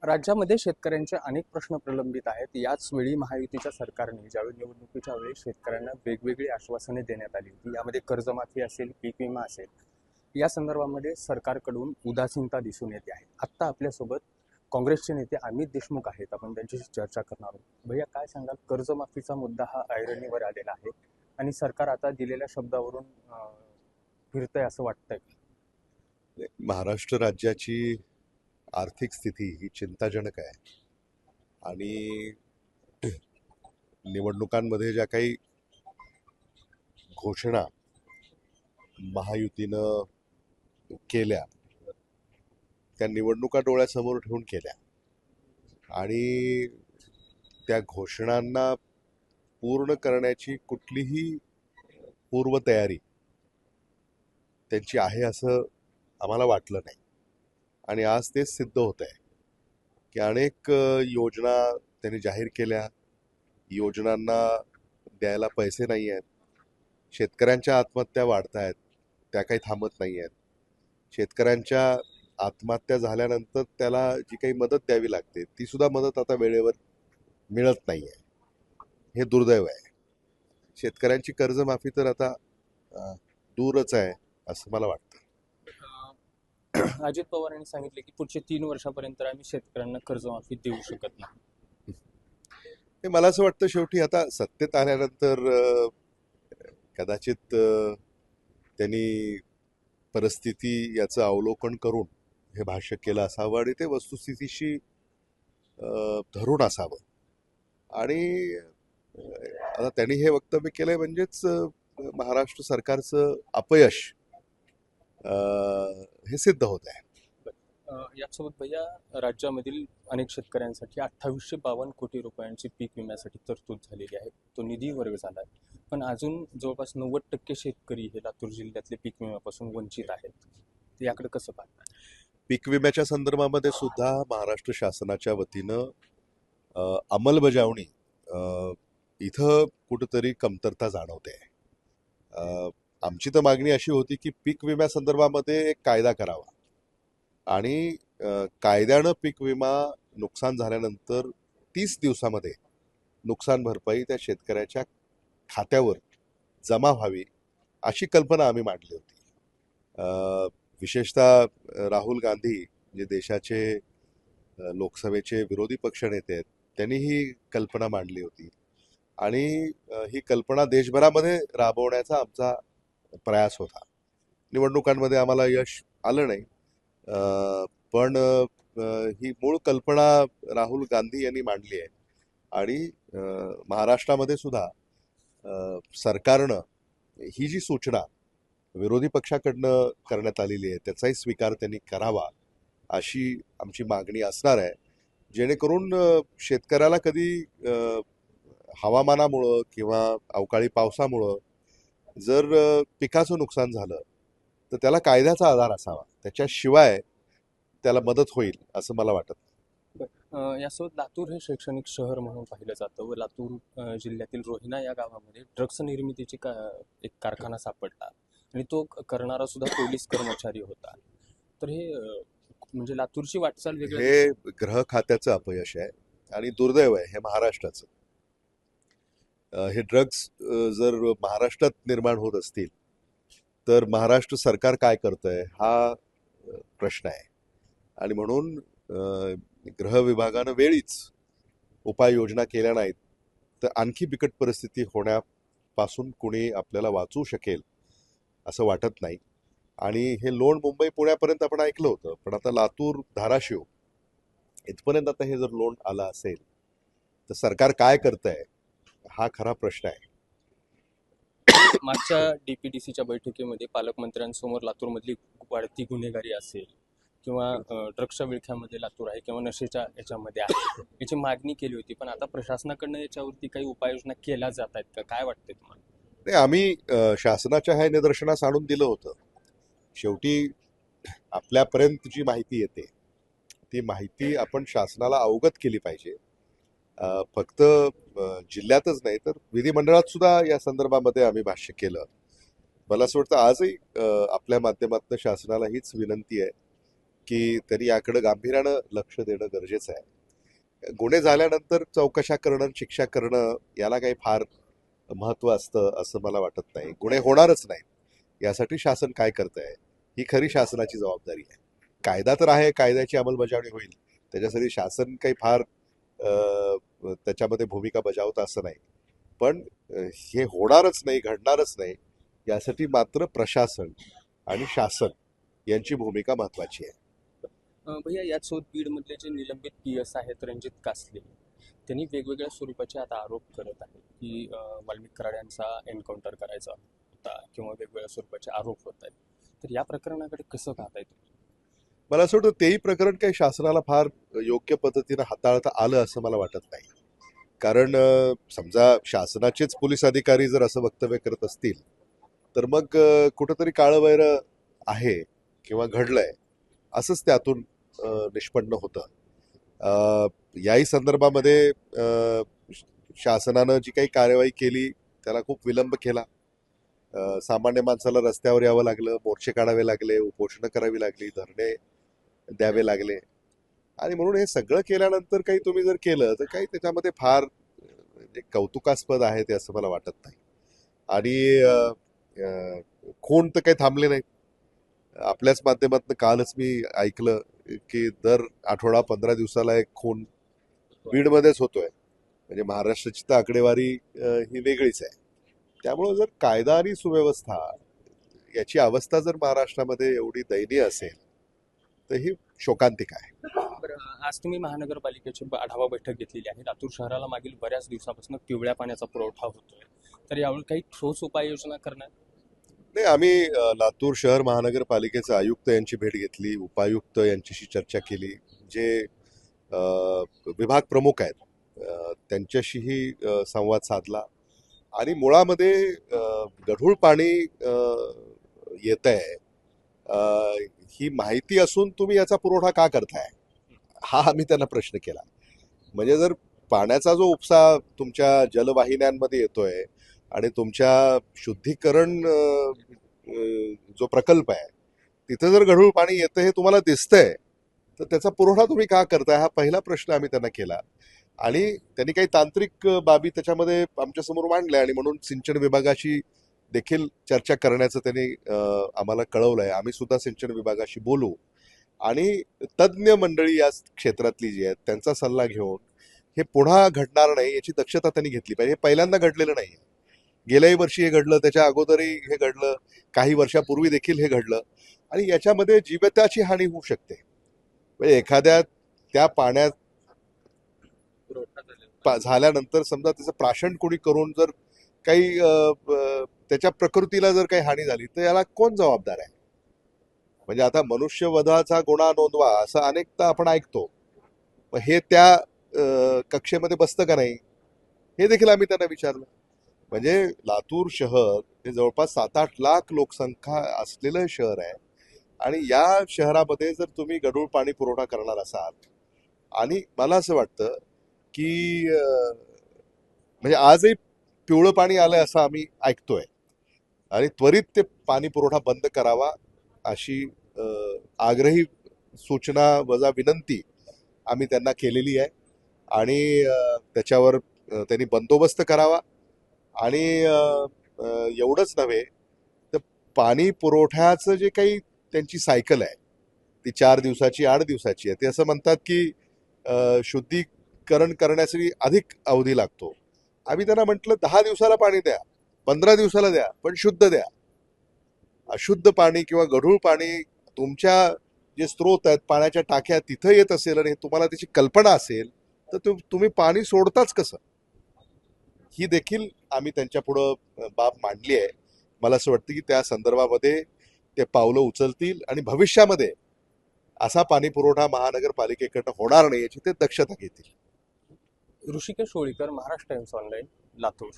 राज्यामध्ये शेतकऱ्यांचे अनेक प्रश्न प्रलंबित आहेत. याच वेळी महायुतीच्या सरकारने ज्यावेळी निवडणुकीच्या वेळी शेतकऱ्यांना वेगवेगळी आश्वासने देण्यात आली होती. यामध्ये कर्जमाफी असेल, पीक विमा असेल, या संदर्भामध्ये सरकारकडून उदासीनता दिसून येते आहे. आत्ता आपल्यासोबत काँग्रेसचे नेते अमित देशमुख आहेत. आपण त्यांच्याशी चर्चा करणार आहोत. भैया, काय सांगाल? कर्जमाफीचा मुद्दा हा ऐरणीवर आलेला आहे आणि सरकार आता दिलेल्या शब्दावरून फिरतंय असं वाटतंय. महाराष्ट्र राज्याची आर्थिक स्थिती ही चिंताजनक आहे आणि निवडणुकांमध्ये ज्या काही घोषणा महायुतीनं केल्या त्या निवडणुका डोळ्यासमोर ठेवून केल्या आणि त्या घोषणांना पूर्ण करण्याची कुठलीही पूर्वतयारी त्यांची आहे असं आम्हाला वाटलं नाही. आणि आज तेच सिद्ध होत आहे की अनेक योजना त्यांनी जाहीर केल्या, योजनांना द्यायला पैसे नाही आहेत. शेतकऱ्यांच्या आत्महत्या वाढत आहेत, त्या काही थांबत नाही आहेत. शेतकऱ्यांच्या आत्महत्या झाल्यानंतर त्याला जी काही मदत द्यावी लागते ती सुद्धा मदत आता वेळेवर मिळत नाही आहे. हे दुर्दैव आहे. शेतकऱ्यांची कर्जमाफी तर आता दूरच आहे असं मला वाटतं. अजित पवार यांनी सांगितले की पुढच्या 3 वर्षापर्यंत आम्ही शेतकऱ्यांना कर्जमाफी देऊ शकत नाही. हे मला असं वाटतं शेवटी आता सत्तेत आल्यानंतर कदाचित त्यांनी परिस्थिती याचं अवलोकन करून हे भाष्य केलं असावं आणि ते वस्तुस्थितीशी धरून असावं. आणि आता त्यांनी हे वक्तव्य केलंय म्हणजेच महाराष्ट्र सरकारचं अपयश हे सिद्ध होत आहे. यासोबत भैया, राज्यामधील अनेक शेतकऱ्यांसाठी 2852 कोटी रुपयांची पीक विम्यासाठी तरतूद झालेली आहे. तो निधी वर्ग झाला आहे, पण अजून जवळपास 90% शेतकरी हे लातूर जिल्ह्यातले पीक विम्यापासून वंचित आहेत. याकडे कसं पाहतात? पीक विम्याच्या संदर्भामध्ये सुद्धा महाराष्ट्र शासनाच्या वतीनं अंमलबजावणी इथं कुठंतरी कमतरता जाणवते. आमची तर मागणी अशी होती की पीक विम्या संदर्भामध्ये एक कायदा करावा आणि कायद्यानं पीक विमा नुकसान झाल्यानंतर 30 दिवसामध्ये नुकसान भरपाई त्या शेतकऱ्याच्या खात्यावर जमा व्हावी अशी कल्पना आम्ही मांडली होती. विशेषतः राहुल गांधी जे देशाचे लोकसभेचे विरोधी पक्षनेते आहेत त्यांनी ही कल्पना मांडली होती आणि ही कल्पना देशभरामध्ये राबवण्याचा आमचा प्रयास होता. निवडणुकांमध्ये आम्हाला यश आलं नाही, पण ही मूळ कल्पना राहुल गांधी यांनी मांडली आहे आणि महाराष्ट्रामध्ये सुद्धा सरकारनं ही जी सूचना विरोधी पक्षाकडनं करण्यात आलेली आहे त्याचाही स्वीकार त्यांनी करावा अशी आमची मागणी असणार आहे, जेणेकरून शेतकऱ्याला कधी हवामानामुळं किंवा अवकाळी पावसामुळं जर पिकाचं नुकसान झालं तर त्याला कायद्याचा आधार असावा, त्याच्याशिवाय त्याला मदत होईल असं मला वाटत. यासोबत लातूर हे शैक्षणिक शहर म्हणून पाहिलं जातं व लातूर जिल्ह्यातील रोहिणा या गावामध्ये ड्रग्स निर्मितीची एक कारखाना सापडला आणि तो करणारा सुद्धा पोलीस कर्मचारी होता. तर हे म्हणजे लातूरची वाटचाल वेगळी. हे गृह खात्याचं अपयश आहे आणि दुर्दैव आहे हे महाराष्ट्राचं. हे ड्रग्ज जर महाराष्ट्रात निर्माण होत असतील तर महाराष्ट्र सरकार काय करतंय हा प्रश्न आहे आणि म्हणून गृह विभागानं वेळीच उपाययोजना केल्या नाहीत तर आणखी बिकट परिस्थिती होण्यापासून कुणी आपल्याला वाचवू शकेल असं वाटत नाही. आणि हे लोण मुंबई पुण्यापर्यंत आपण ऐकलं होतं, पण आता लातूर धाराशिव इथपर्यंत आता हे जर लोण आलं असेल तर सरकार काय करतंय हा खरा प्रश्न आहे. मागच्या डीपीडीसीच्या बैठकीमध्ये पालकमंत्र्यांसमोर लातूरमधली वाढती गुन्हेगारी असेल किंवा ड्रग्सच्या विळख्यामध्ये लातूर आहे किंवा नशेच्या याच्यामध्ये आहे याची मागणी केली होती, पण आता प्रशासनाकडनं याच्यावरती काही उपाययोजना केल्या जात आहेत का? काय वाटतंय तुम्हाला? नाही, आम्ही शासनाच्या ह्या निदर्शनास आणून दिलं होतं. शेवटी आपल्यापर्यंत जी माहिती येते ती माहिती आपण शासनाला अवगत केली पाहिजे. फक्त जिल्ह्यातच नाही तर विधिमंडळात सुद्धा या संदर्भामध्ये आम्ही भाष्य केलं. मला असं वाटतं आजही आपल्या माध्यमातून शासनाला हीच विनंती आहे की त्यांनी याकडे गांभीर्यानं लक्ष देणं गरजेचं आहे. गुन्हे झाल्यानंतर चौकशा करणं, शिक्षा करणं याला काही फार महत्व असतं असं मला वाटत नाही. गुन्हे होणारच नाही यासाठी शासन काय करत आहे ही खरी शासनाची जबाबदारी आहे. कायदा तर आहे, कायद्याची अंमलबजावणी होईल, त्याच्यासाठी शासन काही फार त्याच्यामध्ये भूमिका बजावतं असं नाही. पण हे होणारच नाही, घडणारच नाही यासाठी मात्र प्रशासन आणि शासन यांची भूमिका महत्वाची आहे. भैया याचसोबत बीडमधले जे निलंबित पीएस आहेत रणजित कासले, त्यांनी वेगवेगळ्या स्वरूपाचे आता आरोप करत आहेत की वाल्मिक कराड एन्काउंटर करायचा होता किंवा वेगवेगळ्या स्वरूपाचे आरोप होत आहेत. तर या प्रकरणाकडे कसं पाहताय तुम्ही? मला असं वाटतं तेही प्रकरण काही शासनाला फार योग्य पद्धतीनं हाताळता आलं असं मला वाटत नाही. कारण समजा शासनाचेच पोलीस अधिकारी जर असं वक्तव्य करत असतील तर मग कुठंतरी काळं आहे किंवा घडलंय असंच त्यातून निष्पन्न होतं. याही संदर्भामध्ये शासनानं जी काही कार्यवाही केली त्याला खूप विलंब केला. सामान्य माणसाला रस्त्यावर यावं लागलं, मोर्चे काढावे लागले, उपोषणं करावी लागली, धरणे द्यावे लागले. आणि म्हणून हे सगळं केल्यानंतर काही तुम्ही जर केलं तर काही त्याच्यामध्ये फार कौतुकास्पद आहे ते असं मला वाटत नाही. आणि खून तर काही थांबले नाहीत. आपल्याच माध्यमातून कालच मी ऐकलं की दर आठवडा 15 दिवसाला एक खून बीडमध्येच होतोय. म्हणजे महाराष्ट्राची तर आकडेवारी ही वेगळीच आहे. त्यामुळं जर कायदा आणि सुव्यवस्था याची अवस्था जर महाराष्ट्रामध्ये एवढी दयनीय असेल तर ही शोकांतिक आहे. बरं, आज तुम्ही महानगरपालिकेची आढावा बैठक घेतलेली आहे. लातूर शहराला मागील बऱ्याच दिवसापासून पिवळ्या पाण्याचा पुरवठा होतोय, तर यावेळी काही ठोस उपाययोजना करणार? नाही, आम्ही लातूर शहर महानगरपालिकेचे आयुक्त यांची भेट घेतली, उपायुक्त यांच्याशी चर्चा केली, जे विभाग प्रमुख आहेत त्यांच्याशीही संवाद साधला. आणि मुळामध्ये गढूळ पाणी येत आहे ही माहिती असून तुम्ही याचा पुरवठा का करताय हा आम्ही त्यांना प्रश्न केला. म्हणजे जर पाण्याचा जो उपसा तुमच्या जलवाहिन्यांमध्ये येतोय आणि तुमच्या शुद्धीकरण जो प्रकल्प आहे तिथे जर गढूळ पाणी येतं हे तुम्हाला दिसतंय तर त्याचा पुरवठा तुम्ही का करताय हा पहिला प्रश्न आम्ही त्यांना केला. आणि त्यांनी काही तांत्रिक बाबी त्याच्यामध्ये आमच्यासमोर मांडल्या आणि म्हणून सिंचन विभागाशी देखील चर्चा करण्याचं त्यांनी आम्हाला कळवलंय. आम्ही सुद्धा सिंचन विभागाशी बोलू आणि तज्ज्ञ मंडळी या क्षेत्रातली जी आहेत त्यांचा सल्ला घेऊन हे पुन्हा घडणार नाही याची दक्षता त्यांनी घेतली पाहिजे. हे पहिल्यांदा घडलेलं नाही. गेल्याही वर्षी हे घडलं, त्याच्या अगोदरही हे घडलं, काही वर्षापूर्वी देखील हे घडलं. आणि याच्यामध्ये जीविताची हानी होऊ शकते. म्हणजे एखाद्या त्या पाण्यात झाल्यानंतर समजा त्याचं प्राशन कोणी करून जर काही त्याच्या प्रकृतीला जर काही हानी झाली तर याला कोण जबाबदार आहे? म्हणजे आता मनुष्यवधाचा गुन्हा नोंदवा असं अनेकदा आपण ऐकतो, पण हे त्या कक्षेमध्ये बसतं का नाही हे देखील आम्ही त्यांना विचारलं. म्हणजे लातूर शहर हे जवळपास 7-8 लाख लोकसंख्या असलेलं शहर आहे आणि या शहरामध्ये जर तुम्ही गढूळ पाणी पुरवठा करणार असाल आणि मला असं वाटतं की म्हणजे आजही पिवळं पाणी आलंय असं आम्ही ऐकतोय आणि त्वरित ते पाणी पुरवठा बंद करावा अशी आग्रही सूचना वजा विनंती आम्ही त्यांना केलेली आहे. आणि त्याच्यावर त्यांनी बंदोबस्त करावा. आणि एवढंच नव्हे तर पाणी पुरवठ्याचं जे काही त्यांची सायकल आहे ती 4 दिवसाची 8 दिवसाची आहे. ते असं म्हणतात की शुद्धीकरण करण्यासाठी अधिक अवधी लागतो. आम्ही त्यांना म्हटलं 10 दिवसाला पाणी द्या, 15 दिवसाला द्या, पण शुद्ध द्या. अशुद्ध पाणी किंवा गढूळ पाणी तुमच्या जे स्रोत आहेत पाण्याच्या टाक्या तिथं येत असेल आणि तुम्हाला त्याची कल्पना असेल तर तुम्ही पाणी सोडताच कसं ही देखील आम्ही त्यांच्या पुढं बाब मांडली आहे. मला असं वाटतं की त्या संदर्भामध्ये ते पावलं उचलतील आणि भविष्यामध्ये असा पाणी पुरवठा महानगरपालिकेकडनं होणार नाही याची ते दक्षता घेतील. Rishikesh Holikar, Maharashtra times online, Latur.